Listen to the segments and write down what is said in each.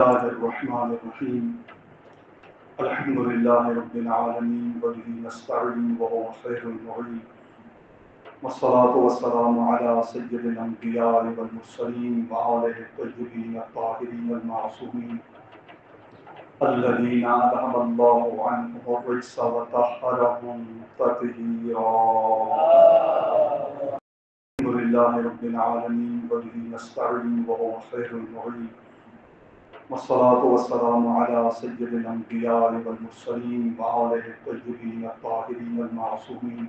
الله الرحمن الرحيم الحمد لله رب العالمين وبه نستعين وهو خير المعين والصلاة والسلام على سيد الأنبياء والمرسلين وآله الطيبين الطاهرين المعصومين الذين أذهب الله عنهم الرجس وطهرهم تطهيرا. الحمد لله رب العالمين وبه نستعين وهو خير المعين والصلاة والسلام على سيد الأنبياء والمرسلين وآله الطيبين الطاهرين المعصومين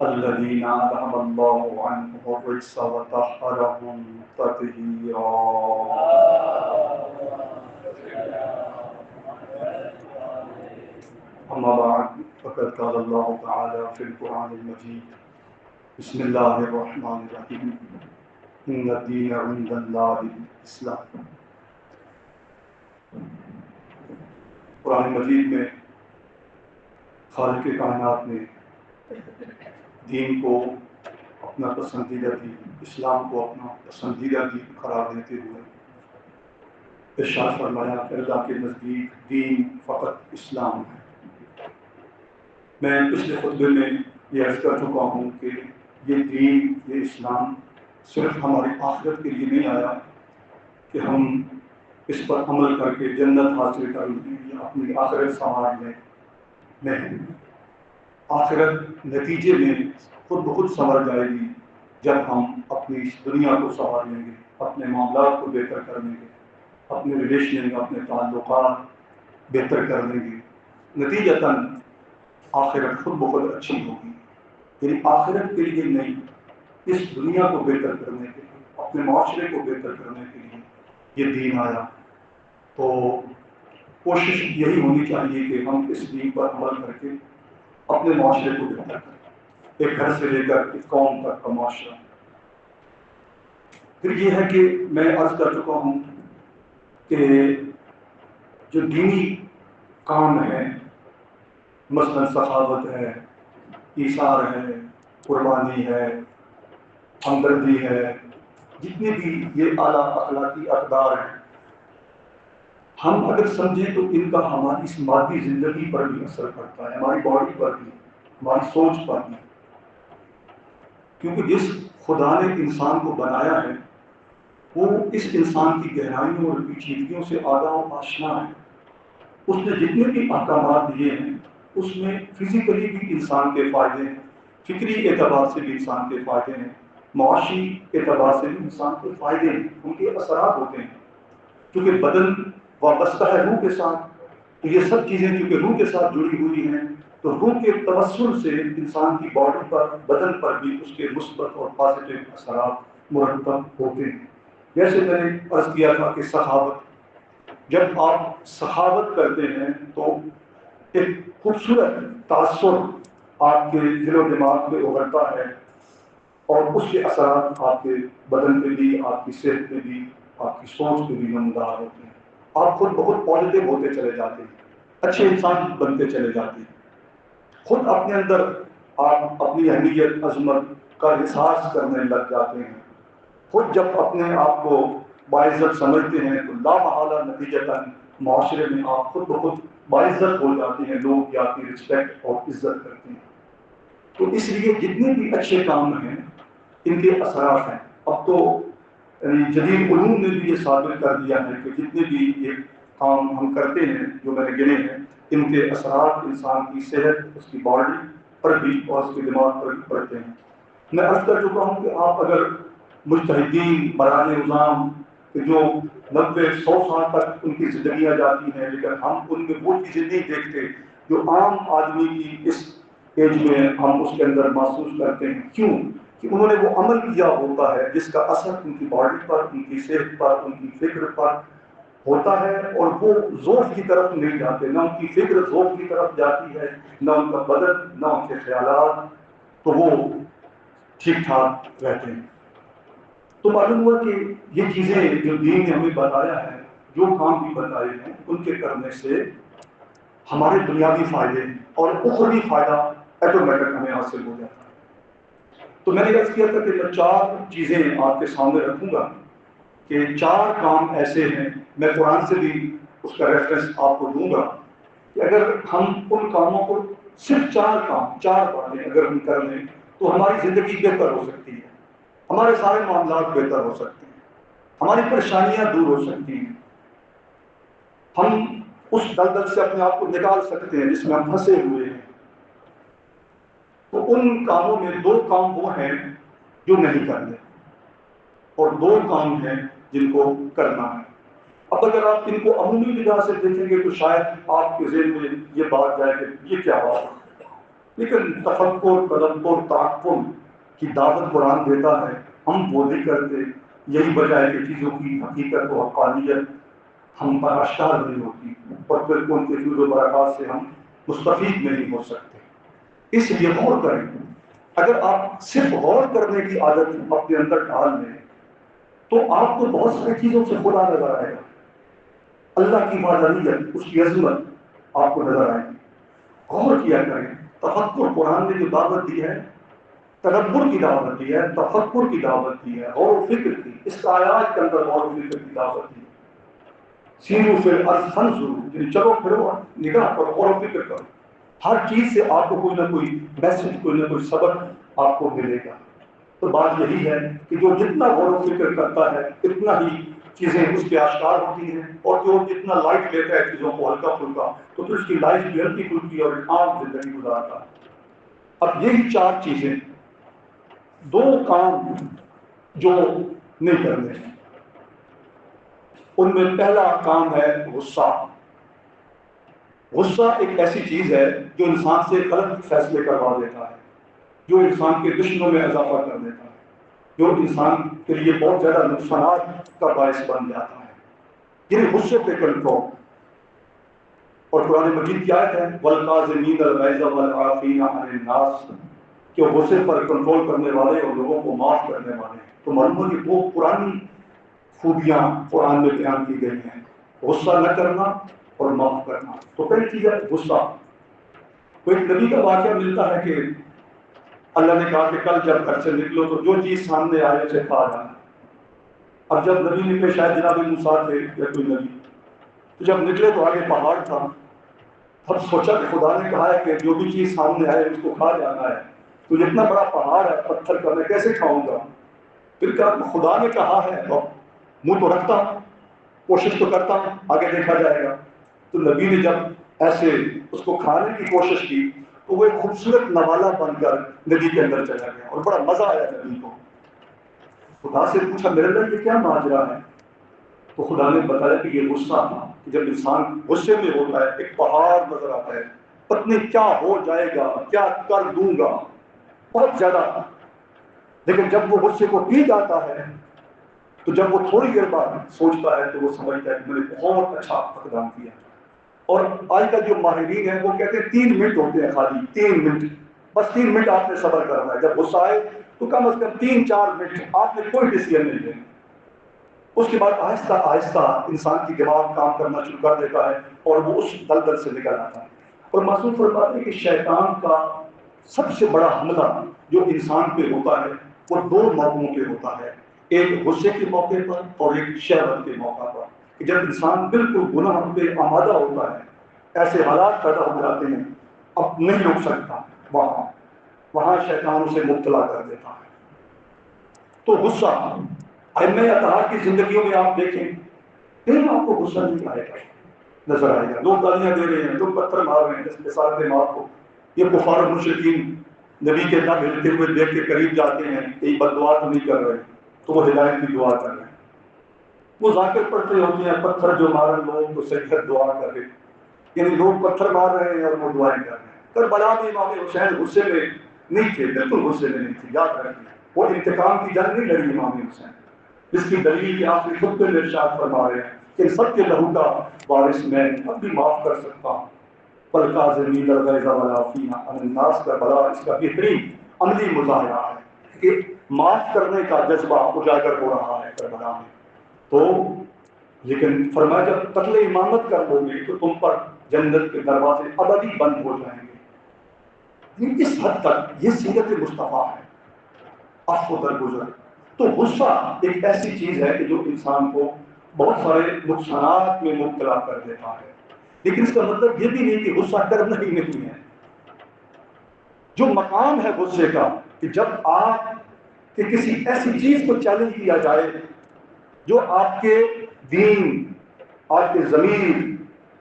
الذين أذهب الله عنهم الرجس وطهرهم تطهيرا. أما بعد فقد قال الله تعالى في القرآن المجيد بسم الله الرحمن الرحيم إن الدين عند الله الإسلام. قرآن مجید میں خالق کائنات نے دین کو اپنا پسندیدہ دین، اسلام کو اپنا پسندیدہ دین قرار دیتے ہوئے ارشاد فرمایا کہ اللہ کے نزدیک دین فقط اسلام ہے۔ میں پچھلے خطبے میں یہ عرض کر چکا ہوں کہ یہ دین، یہ اسلام صرف ہماری آخرت کے لیے نہیں آیا کہ ہم اس پر عمل کر کے جنت حاصل کر لیں یا اپنی آخرت سنوار لیں، نہیں، آخرت نتیجے میں خود بخود سنور جائے گی جب ہم اپنی اس دنیا کو سنوار لیں گے، اپنے معاملات کو بہتر کر لیں گے، اپنے ریلیشن، اپنے تعلقات بہتر کر لیں گے، نتیجتاً آخرت خود بخود اچھی ہوگی۔ یعنی آخرت کے لیے نہیں، اس دنیا کو بہتر کرنے کے لیے، اپنے معاشرے کو بہتر کرنے کے لیے یہ دین آیا۔ تو کوشش یہی ہونی چاہیے کہ ہم اس دین پر عمل کر کے اپنے معاشرے کو بہتر کریں، ایک گھر سے لے کر ایک قوم تک کا معاشرہ۔ پھر یہ ہے کہ میں عرض کر چکا ہوں کہ جو دینی کام ہے، مثلاً سخاوت ہے، ایثار ہے، قربانی ہے، ہمدردی ہے، جتنے بھی یہ اعلیٰ اخلاقی اقدار ہیں، ہم اگر سمجھیں تو ان کا ہماری اس مادی زندگی پر بھی اثر پڑتا ہے، ہماری باڈی پر بھی، ہماری سوچ پر بھی، کیونکہ جس خدا نے انسان کو بنایا ہے وہ اس انسان کی گہرائیوں اور پیچیدگیوں سے آگاہ و آشنا ہے۔ اس نے جتنے بھی احکامات دیے ہیں اس میں فزیکلی بھی انسان کے فائدے ہیں، فکری اعتبار سے بھی انسان کے فائدے ہیں، معاشی اعتبار سے بھی انسان کے فائدے ہیں، ان کے اثرات ہوتے ہیں۔ کیونکہ بدن وابستہ ہے روح کے ساتھ، تو یہ سب چیزیں چونکہ روح کے ساتھ جڑی ہوئی ہیں تو روح کے توسل سے انسان کی باڈی پر، بدن پر بھی اس کے مثبت اور پازیٹیو اثرات مرتب ہوتے ہیں۔ جیسے میں نے عرض کیا تھا کہ سخاوت، جب آپ سخاوت کرتے ہیں تو ایک خوبصورت تاثر آپ کے دل و دماغ میں ابھرتا ہے اور اس کے اثرات آپ کے بدن پہ بھی، آپ کی صحت پہ بھی، آپ کی سوچ پہ بھی نمودار ہوتے ہیں۔ آپ خود بہت پازیٹیو ہوتے چلے جاتے ہیں، اچھے انسان بنتے چلے جاتے ہیں، خود اپنے اندر آپ اپنی اہمیت، عظمت کا احساس کرنے لگ جاتے ہیں۔ خود جب اپنے آپ کو باعزت سمجھتے ہیں تو لا محالہ نتیجتاً معاشرے میں آپ خود بخود باعزت ہو جاتے ہیں، لوگ آپ کی رسپیکٹ اور عزت کرتے ہیں۔ تو اس لیے جتنے بھی اچھے کام ہیں ان کے اثرات ہیں۔ اب تو جدید علوم نے بھی یہ ثابت کر دیا ہے کہ جتنے بھی یہ کام ہم کرتے ہیں جو میں نے گنے ہیں، ان کے اثرات انسان کی صحت، اس کی باڈی پر بھی اور اس کے دماغ پر بھی پڑتے ہیں۔ میں عرض کر چکا ہوں کہ آپ اگر مجتہدین، برائے نظام جو 90-100 سال تک ان کی زندگیاں جاتی ہیں، لیکن ہم ان میں وہ چیزیں نہیں دیکھتے جو عام آدمی کی اس ایج میں ہم اس کے اندر محسوس کرتے ہیں۔ کیوں؟ کہ انہوں نے وہ عمل کیا ہوتا ہے جس کا اثر ان کی باڈی پر، ان کی صحت پر، ان کی فکر پر ہوتا ہے، اور وہ ذوق کی طرف نہیں جاتے، نہ ان کی فکر ذوق کی طرف جاتی ہے، نہ ان کا بدن، نہ ان کے خیالات، تو وہ ٹھیک ٹھاک رہتے ہیں۔ تو معلوم ہوا کہ یہ چیزیں جو دین نے ہمیں بتایا ہے، جو کام بھی بتائے ہیں، ان کے کرنے سے ہمارے دنیاوی فائدے اور اخروی فائدہ آٹومیٹک ہمیں حاصل ہو جاتا ہے۔ تو میں نے عرض کیا تھا کہ میں 4 چیزیں آپ کے سامنے رکھوں گا کہ 4 کام ایسے ہیں، میں قرآن سے بھی اس کا ریفرنس آپ کو دوں گا، کہ اگر ہم ان کاموں کو صرف 4 باتیں اگر ہم کر لیں تو ہماری زندگی بہتر ہو سکتی ہے، ہمارے سارے معاملات بہتر ہو سکتے ہیں، ہماری پریشانیاں دور ہو سکتی ہیں، ہم اس دلدل سے اپنے آپ کو نکال سکتے ہیں جس میں ہم پھنسے ہوئے ہیں۔ تو ان کاموں میں 2 کام وہ ہیں جو نہیں کرنے، اور 2 کام ہیں جن کو کرنا ہے۔ اب اگر آپ ان کو عمومی نگاہ سے دیکھیں گے تو شاید آپ کے ذہن میں یہ بات جائے کہ یہ کیا بات ہے، لیکن تفکر، تدبر، تعقل کی دعوت قرآن دیتا ہے، ہم وہ نہیں کرتے۔ یہی وجہ ہے کہ چیزوں کی حقیقت و حقانیت ہم پر اشکار نہیں ہوتی، اور پھر ان کے فیض و برکات سے ہم مستفید نہیں ہو سکتے۔ اس لیے غور کریں، اگر آپ صرف غور کرنے کی عادت اپنے اندر ڈال لیں تو آپ کو بہت ساری چیزوں سے خدا نظر آئے گا، اللہ کی وحدانیت، اس کی عظمت آپ کو نظر آئے گی۔ غور کیا کریں، تفکر قرآن نے جو دعوت دی ہے، تدبر کی دعوت دی ہے، تفکر کی دعوت دی ہے، غور و فکر کی، اس آیات کے اندر غور و فکر کی دعوت دی ہے۔ سیرو فی الارض فانظروا، چلو پھرو، نگاہ کرو، غور و فکر کرو، ہر چیز سے آپ کو کوئی نہ کوئی میسج، کوئی نہ کوئی سبق آپ کو ملے گا۔ تو بات یہی ہے کہ جو جتنا غور و فکر کرتا ہے اتنا ہی چیزیں اس کے آشکار ہوتی ہیں، اور جو جتنا لائٹ لیتا ہے چیزوں کو ہلکا پھلکا، تو پھر اس کی لائف بھی ہلکی پھلکی اور عام زندگی گزارتا ہے۔ اب یہی 4 چیزیں، 2 کام جو نہیں کرنے ہیں، ان میں پہلا کام ہے غصہ۔ غصہ ایک ایسی چیز ہے جو انسان سے غلط فیصلے کروا دیتا ہے، جو انسان کے دشمنوں میں اضافہ کر دیتا ہے، جو انسان کے لیے بہت زیادہ نقصانات کا باعث بن جاتا ہے۔ یعنی غصے پہ کنٹرول، اور قرآن مجید کی آیت ہے وَالْقَاظِمِينَ الْغَيْظَ وَالْعَافِينَ عَنِ النَّاسِ، کہ غصے پر کنٹرول کرنے والے اور لوگوں کو معاف کرنے والے۔ تو معلوم ہے کہ وہ پرانی خوبیاں قرآن میں بیان کی گئی ہیں، غصہ نہ کرنا اور معاف کرنا۔ تو پہلی چیز ہے غصہ۔ کوئی نبی کا واقعہ ملتا ہے کہ اللہ نے کہا کہ کل جب گھر سے نکلو تو جو چیز سامنے آئے اسے کھا جانا۔ اب جب نبی نکلے، شاید جناب موسیٰ تھے یا کوئی نبی، تو جب نکلے تو آگے پہاڑ تھا۔ اب سوچا کہ خدا نے کہا ہے کہ جو بھی چیز سامنے آئے اس کو کھا جانا ہے، تو اتنا بڑا پہاڑ ہے پتھر کا، میں کیسے کھاؤں گا؟ پھر کہا خدا نے کہا ہے تو منہ تو رکھتا ہوں، کوشش تو کرتا ہوں، آگے دیکھا جائے گا۔ تو نبی نے جب ایسے اس کو کھانے کی کوشش کی تو وہ ایک خوبصورت نوالا بن کر ندی کے اندر چلا گیا، اور بڑا مزہ آیا نبی کو۔ خدا سے پوچھا میرے اللہ یہ کیا ماجرا ہے؟ تو خدا نے بتایا کہ یہ غصہ تھا، کہ جب انسان غصے میں ہوتا ہے ایک پہاڑ نظر آتا ہے، پتہ نہیں کیا ہو جائے گا، کیا کر دوں گا، بہت زیادہ۔ لیکن جب وہ غصے کو پی جاتا ہے تو جب وہ تھوڑی دیر بعد سوچتا ہے تو وہ سمجھتا ہے کہ میں نے بہت اچھا اقدام کیا۔ اور آج کل جو ماہرین ہیں وہ کہتے ہیں 3 منٹ ہوتے ہیں، خالی 3 منٹ، بس 3 منٹ آپ نے صبر کرنا ہے۔ جب غصہ آئے تو کم از کم 3-4 منٹ آپ نے کوئی ڈیسیژن نہیں لینا۔ اس کے بعد آہستہ آہستہ انسان کی دماغ کام کرنا شروع کر دیتا ہے اور وہ اس دلدل سے نکل آتا ہے۔ اور معصوم فرماتے ہیں کہ شیطان کا سب سے بڑا حملہ جو انسان پہ ہوتا ہے وہ 2 موقعوں پہ ہوتا ہے، ایک غصے کے موقع پر اور ایک شہوت کے موقع پر، کہ جب انسان بالکل گناہ پہ آمادہ ہوتا ہے، ایسے حالات پیدا ہو جاتے ہیں اب نہیں روک سکتا، وہاں شیطان اسے مبتلا کر دیتا ہے۔ تو غصہ ائمہ اطہار کی زندگیوں میں آپ دیکھیں، کہیں آپ کو غصہ نہیں آئے گا، نظر آئے گا۔ لوگ گالیاں دے رہے ہیں، لوگ پتھر مار رہے ہیں، جس مثال دے آپ کو، یہ کفار مشرکین نبی کے نہ ملتے ہوئے دیکھ کے قریب جاتے ہیں کہ بد دعا تو نہیں کر رہے، تو وہ ہدایت کی دعا کر رہے ہیں۔ وہ ذاکر پڑھتے ہوتے ہیں پتھر جو مارن لوگ تو سجدہ دعا کر رہے، یعنی لوگ پتھر مار رہے ہیں اور وہ دعائیں کر رہے ہیں۔ کربلا میں امام حسین غصے میں نہیں تھے، بالکل غصے میں نہیں تھے، یاد رکھیں، وہ انتقام کی جنگ نہیں لڑی امام حسین، جس کی دلیل کہ آپ نے خود پہ ارشاد فرما رہے ہیں کہ سب کے لہو کا وارث میں اب بھی معاف کر سکتا ہوں۔ وَالْقَاظِمِينَ الْغَيْظَ وَالْعَافِينَ عَنِ النَّاسِ کا بلا اس کا بہترین عملی مظاہرہ ہے کہ معاف کرنے کا جذبہ اجاگر ہو رہا ہے کربلا میں۔ تو لیکن فرمایا جب قتل امامت کر لو گے تو تم پر جنت کے دروازے ابدی بند ہو جائیں گے۔ اس حد تک یہ سیرت مصطفیٰ ہے، عفو درگزر۔ تو غصہ ایک ایسی چیز ہے کہ جو انسان کو بہت سارے نقصانات میں مبتلا کر دیتا ہے، لیکن اس کا مطلب یہ بھی نہیں کہ غصہ کرنا ہی نہیں ہے۔ جو مقام ہے غصے کا کہ جب آپ کہ کسی ایسی چیز کو چیلنج کیا جائے جو آپ کے دین، آپ کے ضمیر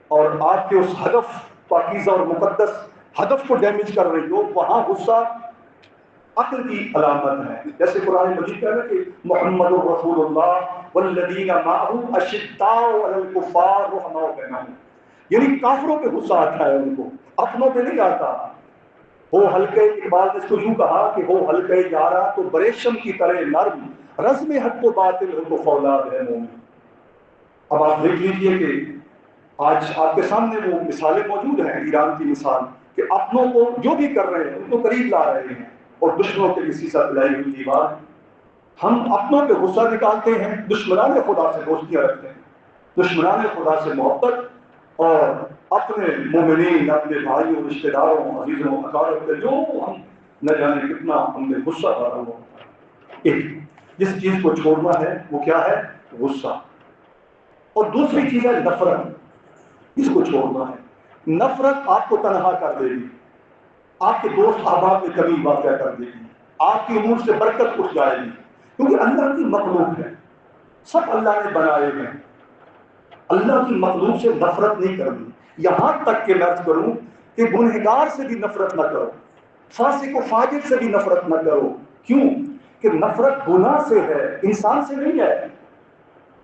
اور آپ کے اس ہدف پاکیزہ اور مقدس ہدف کو ڈیمیج کر رہی ہو، وہاں غصہ عقل کی علامت ہے۔ جیسے قرآن مجید کہہ رہا ہے کہ محمد رسول اللہ والذین معه اشداء علی الکفار رحماء بینہم، یعنی کافروں پہ غصہ آتا ہے ان کو، اپنوں پہ نہیں آتا۔ ہو حلقے، اقبال نے اس کو یوں کہا کہ ہو حلقے یارا تو بریشم کی طرح نرم، رزم حق و باطل ہو تو فولاد ہے مومن۔ اب آپ دیکھ لیجئے کہ آج آپ کے سامنے وہ مثالیں موجود ہیں، ایران کی مثال، کہ اپنوں کو جو بھی کر رہے ہیں ان کو قریب لا رہے ہیں، اور دشمنوں کے کسی سے پلائی ہوئی دیوار۔ ہم اپنوں پہ غصہ نکالتے ہیں، دشمنان خدا سے دوستیاں رکھتے ہیں، دشمنان خدا سے محبت، اور اپنے مومنین، اپنے بھائیوں، رشتہ داروں، عزیزوں، اقارب پہ جو ہم نہ جانے کتنا ہم نے غصہ بھرا ہوا ہوتا ہے۔ ایک جس چیز کو چھوڑنا ہے وہ کیا ہے؟ غصہ۔ اور دوسری چیز ہے نفرت، اس کو چھوڑنا ہے۔ نفرت آپ کو تنہا کر دے گی، آپ کے دوست احباب میں کمی واقع کر دے گی، آپ کی امور سے برکت اٹھ جائے گی، کیونکہ اللہ کی مخلوق ہے، سب اللہ نے بنائے ہیں، اللہ کی مخلوق سے نفرت نہیں کرنی۔ یہاں تک کہ میں عرض کروں کہ گنہگار سے بھی نفرت نہ کرو، فاسق و فاجر سے بھی نفرت نہ کرو۔ کیوں؟ کہ نفرت گناہ سے ہے، انسان سے نہیں ہے۔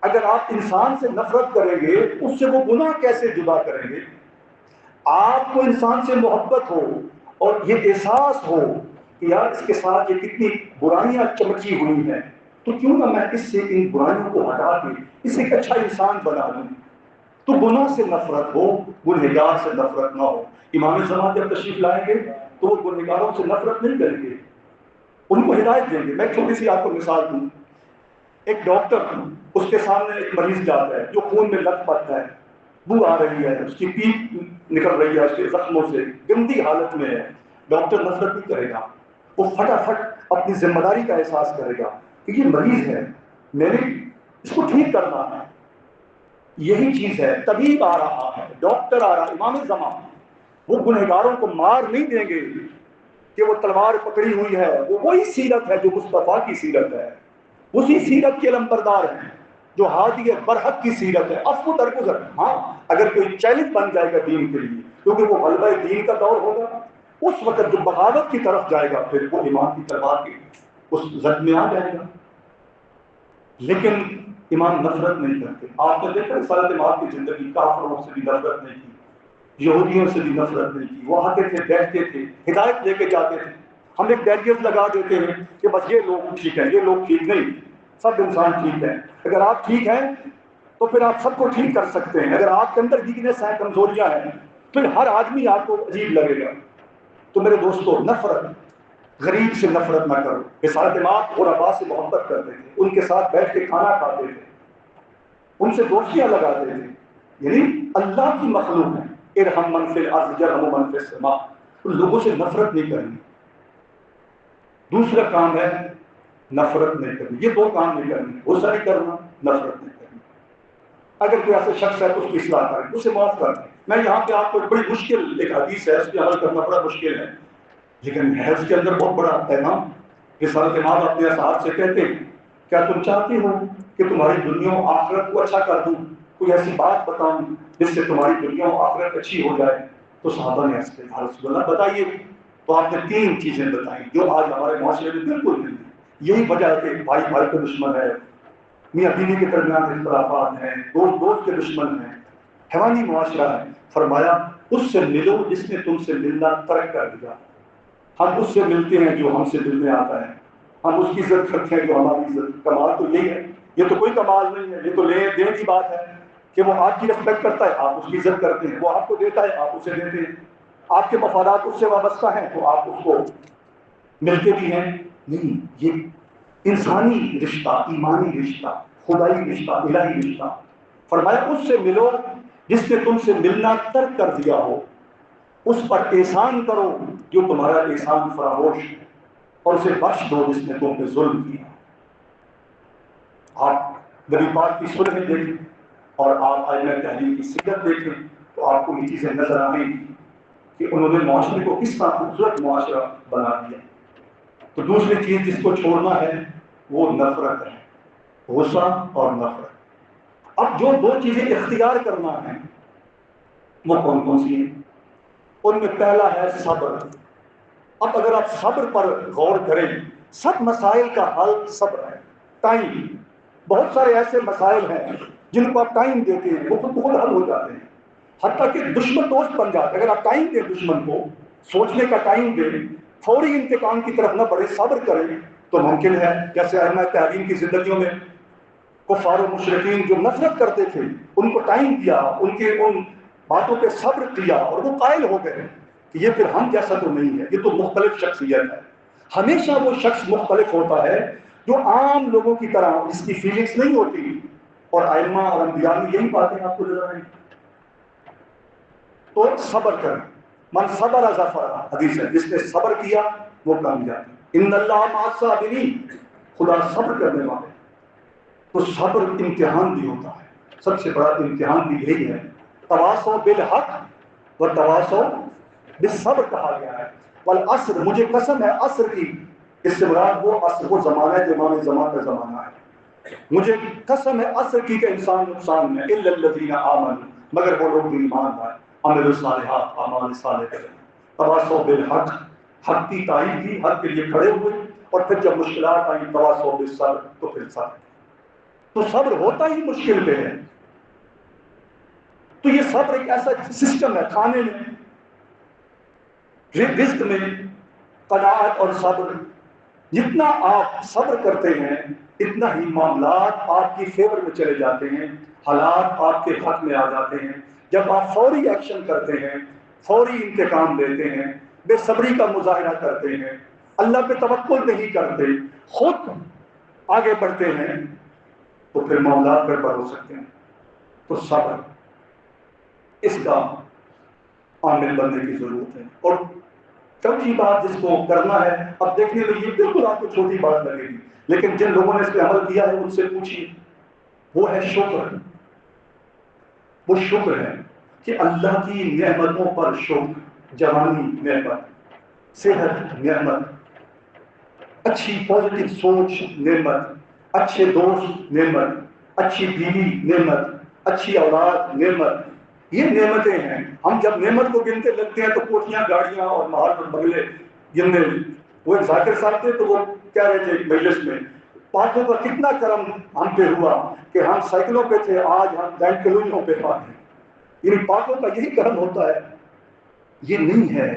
اگر آپ انسان سے نفرت کریں گے اس سے وہ گناہ کیسے جدا کریں گے؟ آپ کو انسان سے محبت ہو اور یہ احساس ہو کہ یار اس کے ساتھ یہ کتنی برائیاں چمکی ہوئی ہیں، تو کیوں نہ میں اس سے ان برائیوں کو ہٹا کے اسے ایک اچھا انسان بنا لوں۔ تو گناہ سے نفرت ہو، گنہگار سے نفرت نہ ہو۔ امام زمان جب تشریف لائیں گے تو وہ گنہگاروں سے نفرت نہیں کریں گے، ان کو ہدایت دیں گے۔ میں چھوٹی سی آپ کو مثال دوں، ایک ڈاکٹر، اس کے سامنے ایک مریض جاتا ہے جو خون میں لت پت ہے، بو آ رہی ہے، اس کی پیپ نکل رہی ہے، اس کے زخموں سے گندی حالت میں ہے۔ ڈاکٹر نفرت نہیں کرے گا، وہ فٹافٹ اپنی ذمہ داری کا احساس کرے گا کہ یہ مریض ہے، میں نے اس کو ٹھیک کرنا ہے۔ یہی چیز ہے، طبیب آ رہا ہے، ڈاکٹر آ رہا ہے، امام زمان، وہ گنہگاروں کو مار نہیں دیں گے کہ وہ تلوار پکڑی ہوئی ہے۔ وہ وہی سیرت ہے جو مصطفیٰ کی سیرت ہے، اسی سیرت کے علمبردار ہیں جو ہادی برحق کی سیرت ہے، عفو درگزر۔ ہاں اگر کوئی چیلنج بن جائے گا دین کے لیے، کیونکہ وہ غلبہ دین کا دور ہوگا، اس وقت جو بغاوت کی طرف جائے گا پھر وہ ایمان کی تلوار کی اس زد میں آ جائے گا۔ لیکن امام نفرت نہیں کرتے۔ آپ نے دیکھا رسالت امام کی زندگی، کافروں سے بھی نفرت نہیں کی، یہودیوں سے بھی نفرت نہیں کی، وہ آتے تھے، بیٹھتے تھے، ہدایت لے کے جاتے تھے۔ ہم ایک بیریئر لگا دیتے ہیں کہ بس یہ لوگ ٹھیک ہیں، یہ لوگ ٹھیک نہیں، سب انسان ٹھیک ہیں۔ اگر آپ ٹھیک ہیں تو پھر آپ سب کو ٹھیک کر سکتے ہیں۔ اگر آپ کے اندر ویکنیس ہے، کمزوریاں ہیں، پھر ہر آدمی آپ کو عجیب لگے گا۔ تو میرے دوستو، نفرت، غریب سے نفرت نہ کرو۔ رسالت امام غرباء سے محبت کرتے تھے، ان کے ساتھ بیٹھ کے کھانا کھاتے تھے، ان سے دوستیاں لگاتے تھے، یعنی اللہ کی مخلوق ہے۔ ارحم من فی الارض یرحم من فی السماء، ان لوگوں سے نفرت نہیں کرنی۔ دوسرا کام ہے نفرت نہیں کرنی، یہ دو کام نہیں کرنی، غصہ نہیں کرنا، نفرت نہیں کرنی۔ اگر کوئی ایسا شخص ہے تو اس کی اصلاح کریں، اسے معاف کر دیں۔ میں یہاں پہ آپ کو بڑی مشکل ایک حدیث ہے، اس پہ عمل کرنا بڑا مشکل ہے، لیکن ہے اس کے اندر بہت بڑا پیغام۔ رسالت امام اپنے اصحاب سے کہتے ہیں، کیا تم چاہتے ہو کہ تمہاری دنیا و آخرت کو اچھا کر دوں؟ کوئی ایسی بات بتاؤں جس سے تمہاری دنیا و آخرت اچھی ہو جائے؟ تو صحابہ نے عرض کیا، یا رسول اللہ بتائیے۔ تو آپ نے تین چیزیں بتائیں جو آج ہمارے معاشرے میں بالکل نہیں ہے۔ یہی وجہ ہے کہ بھائی بھائی کا دشمن ہے، میاں بیوی کے درمیان اختلافات ہیں، دوست دوست کے دشمن ہیں، حیوانی معاشرہ ہے۔ فرمایا اس سے ملو جس نے تم سے ملنا ترک کر دیا۔ ہم اس سے ملتے ہیں جو ہم سے دل میں آتا ہے، ہم اس کی عزت کرتے ہیں جو ہماری عزت۔ کمال تو یہی ہے، یہ تو کوئی کمال نہیں ہے، یہ تو لے دین کی بات ہے کہ وہ آپ کی رسپیکٹ کرتا ہے، آپ اس کی عزت کرتے ہیں، وہ آپ کو دیتا ہے، آپ اسے دیتے ہیں، آپ کے مفادات اس سے وابستہ ہیں تو آپ اس کو ملتے بھی ہیں۔ نہیں، یہ انسانی رشتہ، ایمانی رشتہ، خدائی رشتہ، الہی رشتہ۔ فرمایا اس سے ملو جس نے تم سے ملنا ترک کر دیا ہو، اس پر احسان کرو جو تمہارا احسان فراموش ہے، اور اسے بخش دو جس نے تم پہ ظلم کیا۔ آپ نبی پاک کی سنت دیکھیں اور آپ ائمہ تحریر کی سیرت دیکھیں تو آپ کو یہ چیزیں نظر آئیں گی کہ انہوں نے معاشرے کو کس طرح خوبصورت معاشرہ بنا دیا۔ تو دوسری چیز جس کو چھوڑنا ہے وہ نفرت ہے، غصہ اور نفرت۔ اب جو دو چیزیں اختیار کرنا ہے وہ کون کون سی ہیں؟ ان میں پہلا ہے صبر۔ اب اگر آپ صبر پر غور کریں، سب مسائل کا حل صبر ہے۔ ٹائم، بہت سارے ایسے مسائل ہیں جن کو آپ ٹائم دیتے ہیں وہ خود حل ہو جاتے ہیں، حتیٰ کہ دشمن دوست بن جاتے ہیں۔ اگر آپ ٹائم دیں دشمن کو، سوچنے کا ٹائم دیں، فوری انتقام کی طرف نہ بڑھے، صبر کریں، تو ممکن ہے جیسے ائمہ تابعین کی زندگیوں میں کفار و مشرکین جو نفرت کرتے تھے ان کو ٹائم دیا، ان کے ان باتوں پہ صبر کیا اور وہ قائل ہو گئے کہ یہ پھر ہم جیسا تو نہیں ہے، یہ تو مختلف شخصیت ہے۔ ہمیشہ وہ شخص مختلف ہوتا ہے جو عام لوگوں کی طرح جس کی فیلنگس نہیں ہوتی، اور ائمہ اور انبیاء میں یہی باتیں آپ کو نظر آئیں۔ تو صبر کریں، من صبر ظفر، حدیث ہے، جس نے صبر کیا وہ کامیاب۔ ان اللہ مع الصابرین، خدا صبر کرنے والے۔ تو صبر امتحان بھی ہوتا ہے، سب سے بڑا امتحان بھی یہی ہے۔ تواصوا بالحق و تواصوا بالصبر کہا گیا ہے۔ والعصر، مجھے قسم ہے عصر کی، اس سے مراد وہ عصر، وہ زمانہ ہے جو امام زمان کا زمانہ ہے۔ مجھے قسم ہے عصر کی کہ انسان نقصان میں، الا الذین آمنوا، مگر وہ لوگ بھی ایمان لائے، عملوا الصالحات، اعمال صالح کریں، تواصوا بالحق، حق کی تائید کی، حق کے لیے کھڑے ہوئے، اور پھر جب مشکلات آئیں تواصوا بالصبر، تو پھر صبر۔ تو صبر ہوتا ہی مشکل پہ ہے۔ تو یہ صبر ایک ایسا سسٹم ہے، کھانے میں، رزق میں، قناعت اور صبر۔ جتنا آپ صبر کرتے ہیں اتنا ہی معاملات آپ کی فیور میں چلے جاتے ہیں، حالات آپ کے حق میں آ جاتے ہیں۔ جب آپ فوری ایکشن کرتے ہیں، فوری انتقام لیتے ہیں، بے صبری کا مظاہرہ کرتے ہیں، اللہ پہ توکل نہیں کرتے، خود آگے بڑھتے ہیں، تو پھر معاملات گڑبڑ ہو سکتے ہیں۔ تو صبر اس کا عامل بننے کی ضرورت ہے۔ اور چوتھی بات جس کو کرنا ہے، اب دیکھنے میں یہ بالکل آپ کو چھوٹی بات لگے گی، لیکن جن لوگوں نے اس پہ عمل کیا ہے ان سے پوچھیے، وہ ہے شکر۔ وہ شکر ہے کہ اللہ کی نعمتوں پر شکر، جوانی نعمت، صحت نعمت، اچھی پازیٹیو سوچ نعمت، اچھے دوست نعمت، اچھی بیوی نعمت، اچھی اولاد نعمت، یہ نعمتیں ہیں۔ ہم جب نعمت کو گنتے لگتے ہیں تو کوٹھیاں، گاڑیاں اور محل اور بنگلے گننے۔ وہ ایک ذاکر صاحب تھے تو وہ کہہ رہے تھے مجلس میں، پاکوں کا کتنا کرم ہم پہ ہوا کہ ہم سائیکلوں پہ تھے، آج ہم بینک کلوئیوں پہ پاتے ہیں۔ یعنی پاکوں کا یہی کرم ہوتا ہے، یہ نہیں ہے۔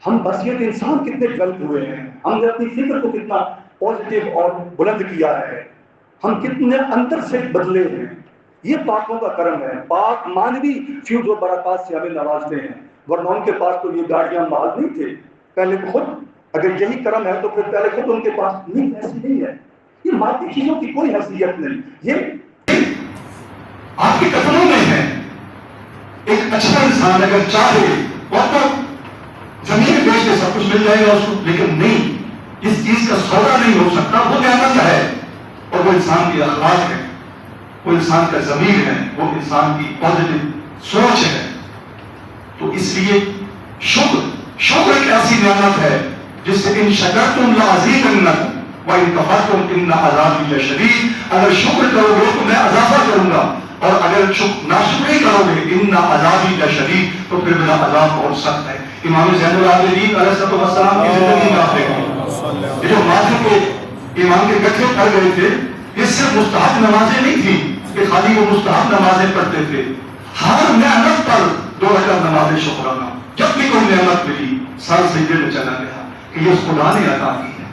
ہم بصیرت انسان کتنے ڈیولپ ہوئے ہیں، ہم نے اپنی فکر کو کتنا پازیٹیو اور بلند کیا ہے، ہم کتنے اندر سے بدلے ہیں، یہ پاکوں کا کرم ہے۔ پاک مانوی فیوز و برکات سے ہمیں نوازتے ہیں، ورنہ ان کے پاس تو یہ گاڑیاں محل نہیں تھے۔ پہلے خود اگر یہی کرم ہے تو پھر پہلے خود ان کے پاس نہیں، ایسی نہیں ہے۔ یہ مادی چیزوں کی کوئی حیثیت نہیں، یہ آپ کی قدموں میں ہے۔ ایک اچھا انسان اگر چاہے اور تو زمین بیچ کے سب کچھ مل جائے گا اس کو، لیکن نہیں، اس چیز کا سودا نہیں ہو سکتا، وہ نعمت ہے، اور وہ انسان کی اخلاق ہے، وہ انسان کا ضمیر ہے، وہ انسان کی پازیٹیو سوچ ہے۔ تو اس لیے شکر ایک ایسی نعمت ہے جس سے ان شکرتم لازیدنکم وان کفرتم ان عذابی لشدید، اگر شکر کرو گے تو میں اضافہ کروں گا، اور اگر ناشکری کرو گے ان عذابی لشدید، تو پھر میرا عذاب بہت سخت ہے۔ امام زین العابدین علیہ السلام کی زندگی میں آپ دیکھیں، یہ جو ماتھے کے امام کے گٹھے پڑ گئے تھے، یہ صرف مستحب نمازیں نہیں تھی کہ خالی وہ مستحب نمازیں پڑھتے تھے، ہر نعمت پر 2 رکعت نماز شکرانہ، جب بھی کوئی نعمت ملی سر سجدے میں چلا گیا کہ یہ اس خدا نے عطا کی ہے۔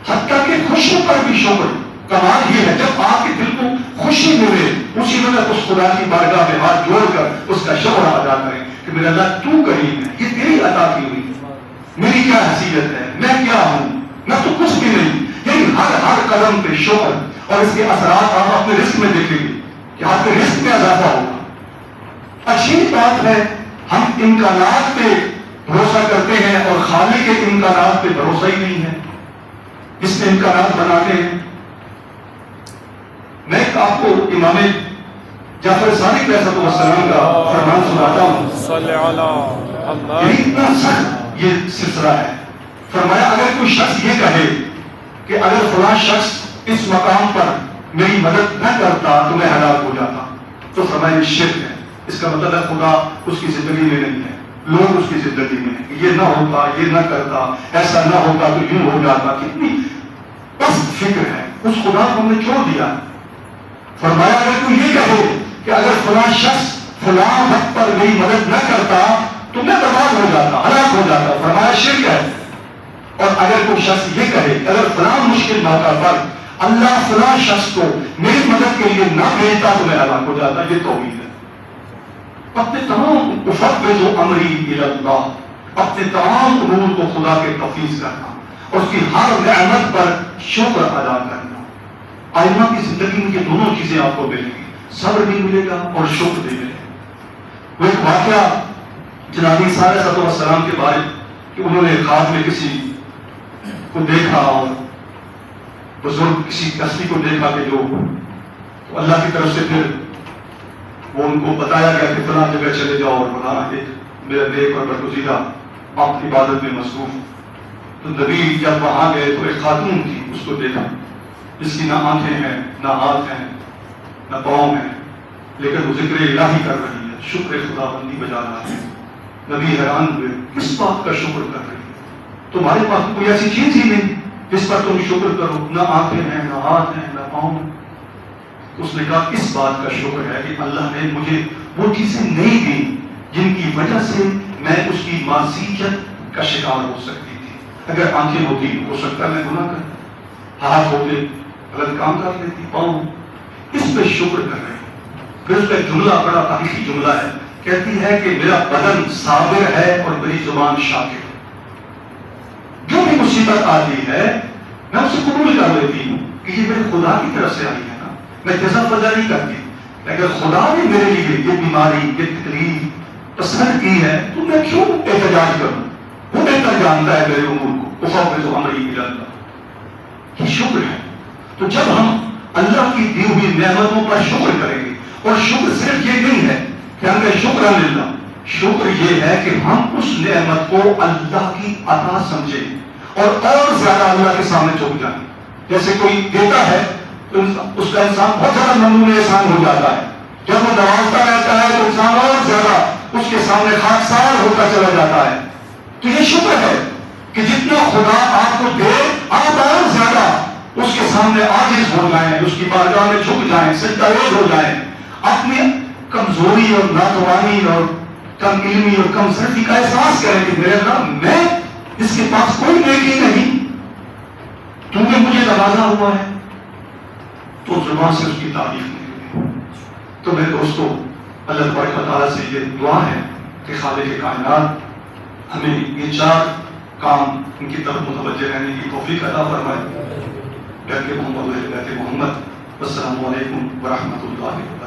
حتیٰ کہ خوشی پر بھی شکر، کمال یہ ہے جب آپ کے دل کو خوشی ملے اسی وقت اس خدا کی بارگاہ میں ہاتھ جوڑ کر اس کا شکر ادا کریں کہ میرا اللہ تو کریم ہے، یہ تیری عطا کی ہوئی، میری کیا حیثیت ہے، میں کیا ہوں، میں تو کچھ بھی نہیں۔ یعنی ہر قدم پہ شکر، اور اس کے اثرات آپ اپنے رزق میں دیکھیں گے کہ آپ کے رزق میں اضافہ ہوگا۔ اچھی بات ہے ہم امکانات پہ بھروسہ کرتے ہیں اور خالق کے امکانات پہ بھروسہ ہی نہیں ہے۔ اس نے امکانات بناتے ہیں، میں آپ کو امام جعفر صادق علیہ السلام کا فرمان سناتا ہوں. صلی اللہ یہ اتنا سخت یہ سلسلہ ہے. فرمایا اگر کوئی شخص یہ کہے کہ اگر فلاں شخص اس مقام پر میری مدد نہ کرتا تو میں ہلاک ہو جاتا, تو فرمایا یہ شرک ہے. اس کا مطلب ہے خدا اس کی زندگی میں نہیں ہے, لوگ اس کی زندگی میں ہیں. یہ نہ ہوتا, یہ نہ کرتا, ایسا نہ ہوتا تو یوں ہو جاتا. کتنی پست فکر ہے, اس خدا کو ہم نے چھوڑ دیا. فرمایا اگر کوئی یہ کہے کہ اگر فلاں شخص فلاں وقت پر میری مدد نہ کرتا تو میں برباد ہو جاتا, ہلاک ہو جاتا. فرمایا شرک ہے. اور اگر کوئی شخص یہ کہے کہ اگر فلاں مشکل موقع پر اللہ فلاں شخص کو میری مدد کے لیے نہ بھیجتا تو میں ہلاک ہو جاتا, یہ توحید ہے. اپنے تمام افوض امری الی اللہ, اپنے تمام امور کو خدا کے تفویض کرنا اور اس کی ہر نعمت پر شکر ادا کرنا. آئمہ کی زندگی میں یہ دونوں چیزیں آپ کو ملیں گی, صبر بھی ملے گا اور شکر بھی ملے گا. وہ ایک واقعہ جناب عیسیٰ علیہ السلام کے بارے کہ انہوں نے خواب میں کسی کو دیکھا اور بزرگ کسی کشتی کو دیکھا کہ جو اللہ کی طرف سے پھر وہ ان کو بتایا گیا کہ فلاں جگہ چلے جاؤ اور وہاں ایک میرا نیک اور برگزیدہ آپ کی عبادت میں مصروف. تو نبی جب وہاں گئے تو ایک خاتون تھی, اس کو دیکھا جس کی نہ آنکھیں ہیں, نہ ہاتھ ہیں, نہ پاؤں ہیں, لیکن وہ ذکر الہی کر رہی ہے, شکر خدا بندی بجا رہا ہے. نبی حیران ہوئے, کس بات کا شکر کر رہی ہے؟ تمہارے پاس کوئی ایسی چیز ہی نہیں جس پر تم شکر کرو, نہ آنکھیں ہیں, نہ ہاتھ ہیں, نہ پاؤں ہیں. اس نے کہا اس بات کا شکر ہے کہ اللہ نے مجھے وہ چیزیں نہیں دی جن کی وجہ سے میں اس کی معصیت کا شکار ہو سکتی تھی. اگر آنکھیں ہوتی ہو سکتا ہے میں گناہ کرتا, ہاتھ ہوتے غلط کام کر لیتی, پاؤں, اس پہ شکر کر رہے. پھر اس کا جملہ بڑا تاریخی جملہ ہے, کہتی ہے کہ میرا بدن صابر ہے اور میری زبان شاکر. جو بھی مصیبت آتی ہے میں اسے قبول کر لیتی ہوں کہ یہ میرے خدا کی طرف سے آئی ہے نا, میں جزا فضا نہیں کرتی. اگر خدا نے میرے لیے یہ بیماری, یہ تکلیف پسند کی ہے تو میں کیوں احتجاج کروں؟ وہ بہتر جانتا ہے میرے امور کو. افوض امری الی اللہ, یہ شکر ہے. تو جب ہم اللہ کی دی ہوئی نعمتوں پر شکر کریں گے, اور شکر صرف یہ نہیں ہے کہ ہم کہیں شکر للہ, شکر یہ ہے کہ ہم اس نعمت کو اللہ کی عطا سمجھیں اور زیادہ اللہ کے سامنے جھک جائیں. جیسے کوئی دیتا ہے تو اس کا انسان بہت زیادہ ممنون احسان ہو جاتا ہے. جب وہ نوازتا رہتا ہے تو انسان اور زیادہ اس کے سامنے خاکسار ہوتا چلا جاتا ہے. تو یہ شکر ہے کہ جتنا خدا آپ کو دے آپ اور زیادہ اس کے سامنے عاجز ہو جائیں, اس کی بارگاہ میں جھک جائیں, سجدہ ریز ہو جائیں, اپنی کمزوری اور ناتوانی اور کم علمی اور کم ظرفی کا احساس کریں کہ میرے اللہ میں جس کے پاس کوئی نیکی نہیں, تو نے مجھے نوازا ہوا ہے, تو زبان سے اس کی تعریف نہیں. تو میرے دوستو, اللہ تبارک و تعالیٰ سے یہ دعا ہے کہ خالق کائنات ہمیں یہ چار کام ان کی طرف متوجہ رہنے کی توفیق عطا فرمائے. محمد. السلام علیکم ورحمۃ اللہ وبرکاتہ.